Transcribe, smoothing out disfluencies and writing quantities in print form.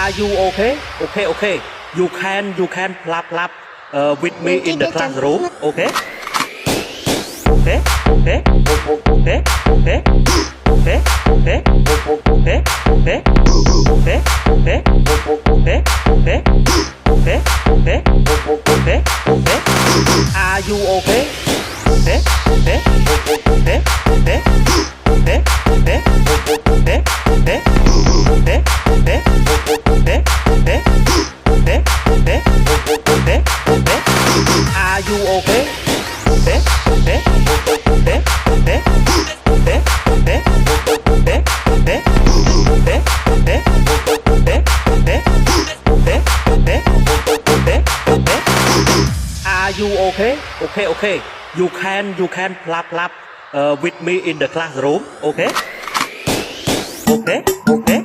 Are you okay? Okay, okay. You can clap with me in the classroom. Okay? Okay, okay, okay, okay, okay, okay, okay, okay, okay, okay, okay, okay, okay, okay, okay, okay. Are you okay? Okay, okay, okay, okay, okay, okay, okay, okay, okay, okay, okay, okay, okay. Are you okay? Okay, okay, okay, okay, okay, okay, okay, okay, okay, okay, okay, okay. Are you okay? Okay, okay. You can clap with me in the classroom. Okay? Okay, okay,